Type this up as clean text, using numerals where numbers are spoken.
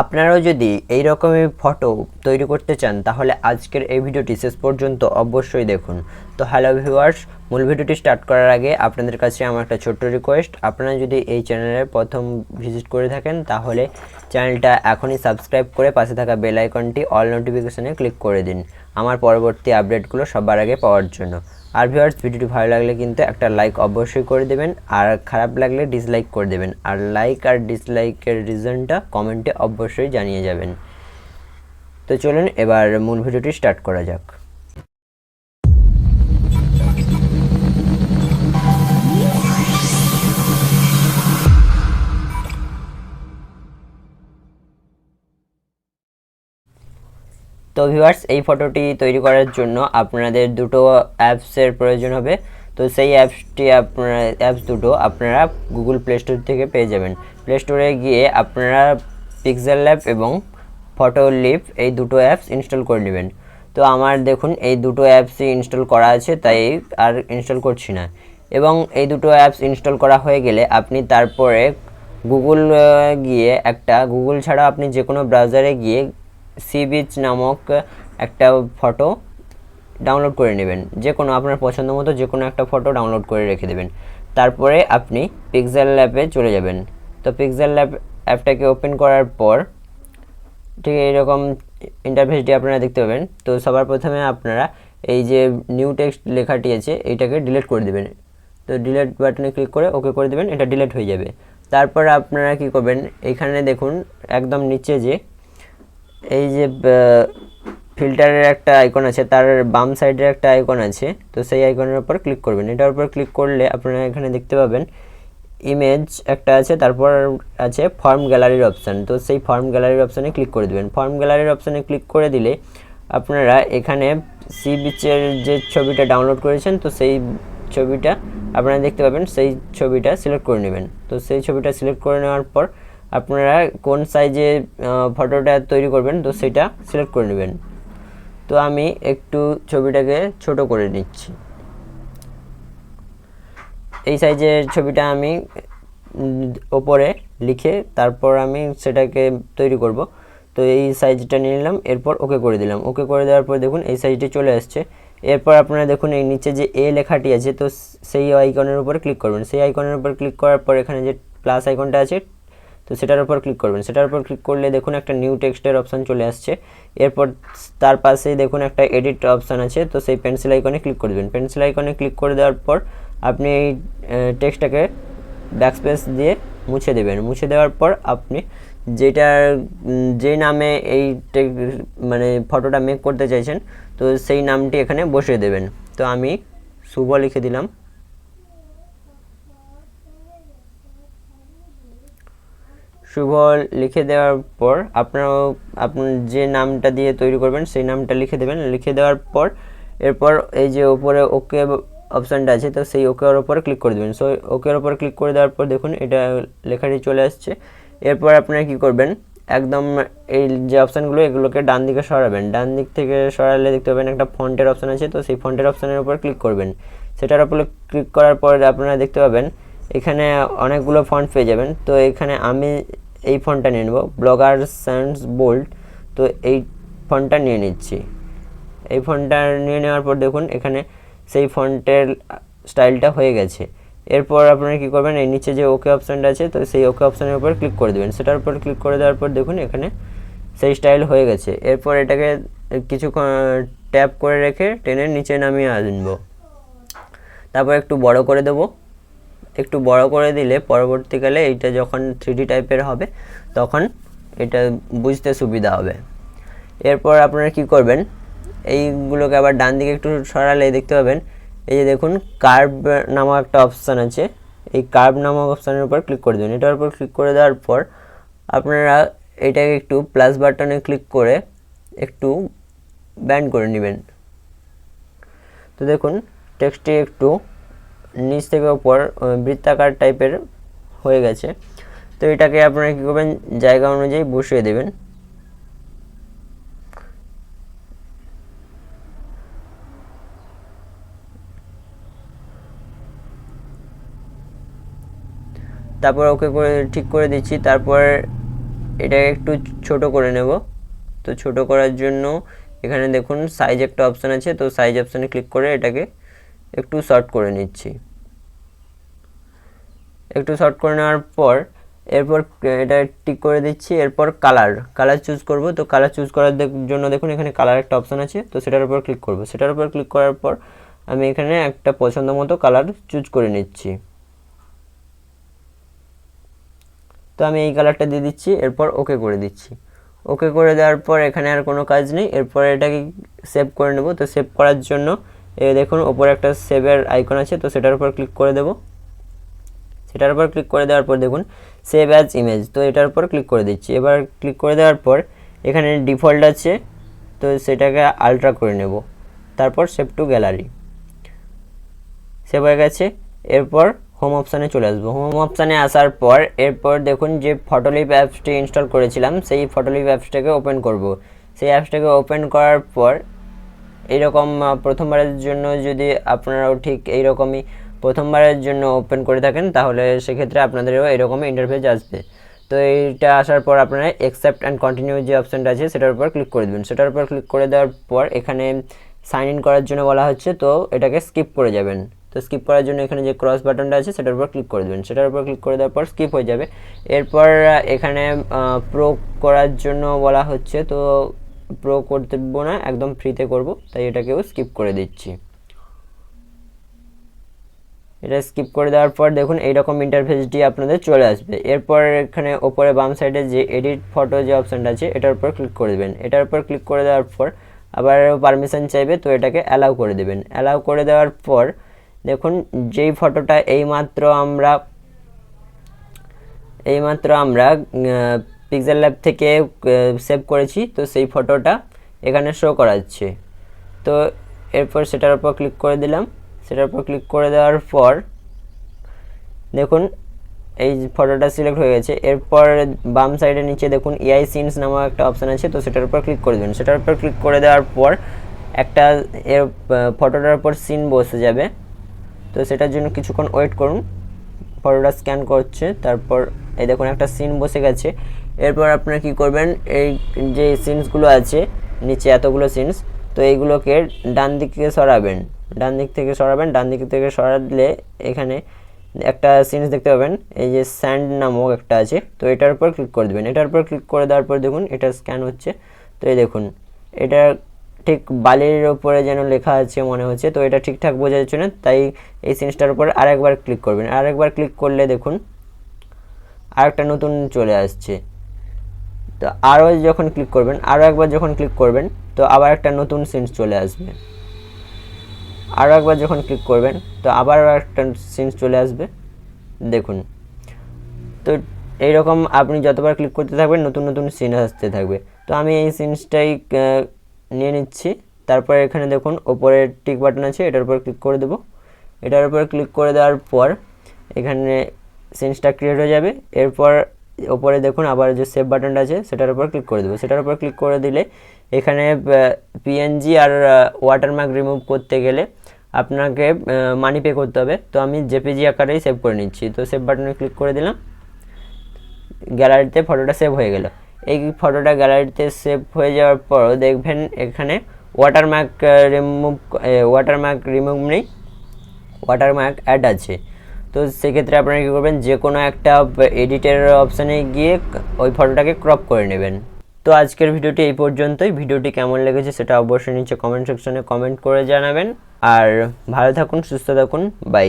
আপনারাও যদি এই রকমের ফটো তৈরি করতে চান তাহলে আজকের এই ভিডিওটি শেষ পর্যন্ত অবশ্যই দেখুন। তো হ্যালো ভিউয়ার্স, মূল ভিডিওটি স্টার্ট করার আগে আপনাদের কাছে আমার একটা ছোট্ট রিকোয়েস্ট, আপনারা যদি এই চ্যানেলে প্রথম ভিজিট করে থাকেন তাহলে চ্যানেলটা এখনই সাবস্ক্রাইব করে পাশে থাকা বেল আইকনটি অল নোটিফিকেশনে ক্লিক করে দিন আমার পরবর্তী আপডেটগুলো সবার আগে পাওয়ার জন্য। আর ভিউয়ার্স, ভিডিওটি ভালো লাগলে কিন্তু একটা লাইক অবশ্যই করে দেবেন, আর খারাপ লাগলে ডিসলাইক করে দেবেন। আর লাইক আর ডিসলাইকের রিজনটা কমেন্টে অবশ্যই জানিয়ে যাবেন। তো চলুন এবার মূল ভিডিওটি স্টার্ট করা যাক। তো ভিউয়ার্স, এই ফটোটি তৈরি করার জন্য আপনাদের দুটো অ্যাপসের প্রয়োজন হবে। তো সেই অ্যাপস দুটো আপনারা গুগল প্লে স্টোর থেকে পেয়ে যাবেন। প্লে স্টোরে গিয়ে আপনারা পিক্সেলল্যাব এবং ফটোলিপ এই দুটো অ্যাপস ইনস্টল করে নেবেন। তো আমার দেখুন এই দুটো অ্যাপসই ইনস্টল করা আছে, তাই আর ইনস্টল করছি না। এবং এই দুটো অ্যাপস ইনস্টল করা হয়ে গেলে আপনি তারপরে গুগল গুগল ছাড়া আপনি যে কোনো ব্রাউজারে গিয়ে সি বিচ নামক একটা ফটো ডাউনলোড করে নেবেন। যে কোনো আপনার পছন্দ মতো যে কোনো একটা ফটো ডাউনলোড করে রেখে দেবেন। তারপরে আপনি পিক্সেলল্যাবে চলে যাবেন। তো পিক্সেলল্যাব অ্যাপটাকে ওপেন করার পর ঠিক এইরকম ইন্টারফেসটি আপনারা দেখতে পাবেন। তো সবার প্রথমে আপনারা এই যে নিউ টেক্সট লেখাটি আছে এইটাকে ডিলিট করে দেবেন। তো ডিলিট বাটনে ক্লিক করে ওকে করে দেবেন, এটা ডিলিট হয়ে যাবে। তারপর আপনারা কি করবেন, এইখানে দেখুন একদম নিচে যে এই যে ফিল্টারের একটা আইকন আছে, তার বাম সাইডে একটা আইকন আছে। তো সেই আইকনের উপর ক্লিক করবেন। এটার উপর ক্লিক করলে আপনারা এখানে দেখতে পাবেন ইমেজ একটা আছে, তারপর আছে ফর্ম গ্যালারির অপশান। তো সেই ফর্ম গ্যালারির অপশানে ক্লিক করে দেবেন। ফর্ম গ্যালারির অপশানে ক্লিক করে দিলে আপনারা এখানে সি বিচের যে ছবিটা ডাউনলোড করেছেন, তো সেই ছবিটা আপনারা দেখতে পাবেন, সেই ছবিটা সিলেক্ট করে নেবেন। তো সেই ছবিটা সিলেক্ট করে নেওয়ার পর আপনারা কোন সাইজে ফটোটা তৈরি করবেন তো সেটা সিলেক্ট করে নেবেন। তো আমি একটু ছবিটাকে ছোট করে নিচ্ছি। এই সাইজের ছবিটা আমি ওপরে লিখে তারপর আমি সেটাকে তৈরি করব। তো এই সাইজটা নিয়ে নিলাম, এরপর ওকে করে দিলাম। ওকে করে দেওয়ার পর দেখুন এই সাইজটি চলে আসছে। এরপর আপনারা দেখুন এই নিচে যে এ লেখাটি আছে, তো সেই আইকনের উপর ক্লিক করবেন। সেই আইকনের উপর ক্লিক করার পর এখানে যে প্লাস আইকনটা আছে, তো সেটার উপর ক্লিক করবেন। সেটার উপর ক্লিক করলে দেখুন একটা নিউ টেক্সটের অপশান চলে আসছে। এরপর তার পাশেই দেখুন একটা এডিট অপশান আছে, তো সেই পেন্সিল আইকনে ক্লিক করে দেবেন। পেন্সিল আইকনে ক্লিক করে দেওয়ার পর আপনি এই টেক্সটটাকে ব্যাকস্পেস দিয়ে মুছে দেবেন। মুছে দেওয়ার পর আপনি যে নামে এই ফটোটা মেক করতে চাইছেন, তো সেই নামটি এখানে বসিয়ে দেবেন। তো আমি শুভ লিখে দিলাম। শুভ লিখে দেওয়ার পর আপনার যে নামটা দিয়ে তৈরি করবেন সেই নামটা লিখে দেবেন। লিখে দেওয়ার পর এরপর এই যে উপরে ওকে অপশানটা আছে, তো সেই ওকের ওপর ক্লিক করে দেবেন। সো ওকের ওপর ক্লিক করে দেওয়ার পর দেখুন এটা লেখাটি চলে আসছে। এরপর আপনারা কি করবেন, একদম এই যে অপশানগুলো এগুলোকে ডান দিকে সরাবেন। ডান দিক থেকে সরালে দেখতে পাবেন একটা ফন্টের অপশান আছে, তো সেই ফন্টের অপশানের উপর ক্লিক করবেন। সেটার উপর ক্লিক করার পর আপনারা দেখতে পাবেন এখানে অনেকগুলো ফন্ট পেয়ে যাবেন। তো এখানে আমি এই ফন্টটা নিয়ে নেব, ব্লগার সান্স বোল্ড। তো এই ফন্টটা নিয়ে নিচ্ছি। এই ফন্টটা নিয়ে নেওয়ার পর দেখুন এখানে সেই ফন্টের স্টাইলটা হয়ে গেছে। এরপর আপনারা কী করবেন, এই নিচে যে ওকে অপশানটা আছে, তো সেই ওকে অপশানের উপর ক্লিক করে দেবেন। সেটার উপর ক্লিক করে দেওয়ার পর দেখুন এখানে সেই স্টাইল হয়ে গেছে। এরপর এটাকে কিছুক্ষণ ট্যাপ করে রেখে টেনে নিচে নামিয়ে আনব। তারপর একটু বড় করে দেবো। একটু বড় করে দিলে পরবর্তীকালে এইটা যখন 3D টাইপের হবে তখন এটা বুঝতে সুবিধা হবে। এরপর আপনারা কি করবেন, এইগুলোকে আবার ডান দিকে একটু সরালে দেখতে পাবেন এই যে দেখুন কার্ভ নামক একটা অপশান আছে। এই কার্ভ নামক অপশানের উপর ক্লিক করে দেবেন। এটার উপর ক্লিক করে দেওয়ার পর আপনারা এটাকে একটু প্লাস বাটনে ক্লিক করে একটু ব্যান্ড করে নেবেন। তো দেখুন টেক্সটটি একটু নিচ থেকে উপর বৃত্তাকার টাইপের হয়ে গেছে। তো এটাকে আপনারা কী করবেন, জায়গা অনুযায়ী বসিয়ে দেবেন। তারপর ওকে করে ঠিক করে দিচ্ছি। তারপর এটাকে একটু ছোট করে নেব। তো ছোট করার জন্য এখানে দেখুন সাইজ একটা অপশান আছে, তো সাইজ অপশানে ক্লিক করে এটাকে একটু শর্ট করে নিচ্ছি। একটু শর্ট করে নেওয়ার পর এরপর এটা টিক করে দিচ্ছি। এরপর কালার চুজ করব। তো কালার চুজ করার জন্য দেখুন এখানে কালার একটা অপশান আছে, তো সেটার উপর ক্লিক করব। সেটার উপর ক্লিক করার পর আমি এখানে একটা পছন্দ মতো কালার চুজ করে নিচ্ছি। তো আমি এই কালারটা দিয়ে দিচ্ছি, এরপর ওকে করে দিচ্ছি। ওকে করে দেওয়ার পর এখানে আর কোনো কাজ নেই। এরপর এটাকে সেভ করে নেব। তো সেভ করার জন্য দেখুন ওপরে একটা সেভের আইকন আছে, তো সেটার উপর ক্লিক করে দেব। সেটার উপর ক্লিক করে দেওয়ার পর দেখুন সেভ অ্যাজ ইমেজ, তো এটার উপর ক্লিক করে দিচ্ছি। এবার ক্লিক করে দেওয়ার পর এখানে ডিফল্ট আছে, তো সেটাকে আলট্রা করে নেব। তারপর সেভ টু গ্যালারি, সেভ হয়ে গেছে। এরপর হোম অপশানে চলে আসবো। হোম অপশানে আসার পর এরপর দেখুন যে ফটোলিপ অ্যাপসটি ইনস্টল করেছিলাম সেই ফটোলিপ অ্যাপসটাকে ওপেন করব। সেই অ্যাপসটাকে ওপেন করার পর এইরকম প্রথমবারের জন্য যদি আপনারাও ঠিক এইরকমই প্রথমবারের জন্য ওপেন করে থাকেন তাহলে সেক্ষেত্রে আপনাদেরও এরকমই ইন্টারফেস আসবে। তো এইটা আসার পর আপনারা অ্যাকসেপ্ট অ্যান্ড কন্টিনিউ যে অপশানটা আছে সেটার উপর ক্লিক করে দেবেন। সেটার উপর ক্লিক করে দেওয়ার পর এখানে সাইন ইন করার জন্য বলা হচ্ছে, তো এটাকে স্কিপ করে যাবেন। তো স্কিপ করার জন্য এখানে যে ক্রস বাটনটা আছে সেটার উপর ক্লিক করে দেবেন। সেটার উপর ক্লিক করে দেওয়ার পর স্কিপ হয়ে যাবে। এরপর এখানে প্রো করার জন্য বলা হচ্ছে, তো প্রো করতে দেবো না, একদম ফ্রিতে করব, তাই এটাকেও স্কিপ করে দিচ্ছি। এটা স্কিপ করে দেওয়ার পর দেখুন এইরকম ইন্টারফেসটি আপনাদের চলে আসবে। এরপর এখানে ওপরে বাম সাইডে যে এডিট ফটো যে অপশানটা আছে এটার উপর ক্লিক করে দেবেন। এটার উপর ক্লিক করে দেওয়ার পর আবার পারমিশন চাইবে, তো এটাকে অ্যালাউ করে দেবেন। অ্যালাউ করে দেওয়ার পর দেখুন যেই ফটোটা এইমাত্র আমরা পিক্সেল ল্যাব থেকে সেভ করেছি, তো সেই ফটোটা এখানে শো করাচ্ছে। তো এরপর সেটার উপর ক্লিক করে দিলাম। সেটার উপর ক্লিক করে দেওয়ার পর দেখুন এই ফটোটা সিলেক্ট হয়ে গেছে। এরপর বাম সাইডের নিচে দেখুন এআই সিনস নামক একটা অপশান আছে, তো সেটার উপর ক্লিক করে দেবেন। সেটার উপর ক্লিক করে দেওয়ার পর একটা ফটোটার উপর সিন বসে যাবে, তো সেটার জন্য কিছুক্ষণ ওয়েট করুন। ফটোটা স্ক্যান করছে, তারপর এই দেখুন একটা সিন বসে গেছে। এরপর আপনারা কী করবেন, এই যে সিনসগুলো আছে নিচে এতগুলো সিনস, তো এইগুলোকে ডান দিক থেকে সরাবেন। ডান দিক থেকে সরালে এখানে একটা সিনস দেখতে পাবেন, এই যে স্যান্ড নামক একটা আছে, তো এটার উপর ক্লিক করে দেবেন। এটার উপর ক্লিক করে দেওয়ার পর দেখুন এটা স্ক্যান হচ্ছে। তো এই দেখুন এটা ঠিক বালির ওপরে যেন লেখা আছে মনে হচ্ছে, তো এটা ঠিকঠাক বোঝা যাচ্ছে না, তাই এই সিনসটার উপর আরেকবার ক্লিক করবেন। আরেকবার ক্লিক করলে দেখুন আরেকটা নতুন চলে আসছে। তো আরও যখন ক্লিক করবেন, আরও একবার যখন ক্লিক করবেন, তো আবার একটা নতুন সিনস চলে আসবে। আরও একবার যখন ক্লিক করবেন, তো আবার একটা সিনস চলে আসবে। দেখুন তো এইরকম আপনি যতবার ক্লিক করতে থাকবেন নতুন নতুন সিন আসতে থাকবে। তো আমি এই সিনসটাই নিয়ে নিচ্ছি। তারপর এখানে দেখুন ওপরে টিক বাটন আছে, এটার উপর ক্লিক করে দেবো। এটার উপর ক্লিক করে দেওয়ার পর এখানে সিনসটা ক্রিয়েট হয়ে যাবে। এরপর ওপরে দেখুন আবার যে সেভ বাটনটা আছে সেটার উপর ক্লিক করে দেবো। সেটার উপর ক্লিক করে দিলে এখানে পিএনজি আর ওয়াটারমার্ক রিমুভ করতে গেলে আপনাকে মানি পে করতে হবে, তো আমি জেপিজি আকারেই সেভ করে নিচ্ছি। তো সেভ বাটনে ক্লিক করে দিলাম, গ্যালারিতে ফটোটা সেভ হয়ে গেল। এই ফটোটা গ্যালারিতে সেভ হয়ে যাওয়ার পরও দেখবেন এখানে ওয়াটারমার্ক রিমুভ নেই, ওয়াটারমার্ক অ্যাড আছে। তো সেক্ষেত্রে আপনারা কী করবেন, যে কোনো একটা এডিটের অপশানে গিয়ে ওই ফটোটাকে ক্রপ করে নেবেন। তো আজকের ভিডিওটি এই পর্যন্তই। ভিডিওটি কেমন লেগেছে সেটা অবশ্যই নিচে কমেন্ট সেকশনে কমেন্ট করে জানাবেন। আর ভালো থাকুন, সুস্থ থাকুন, বাই।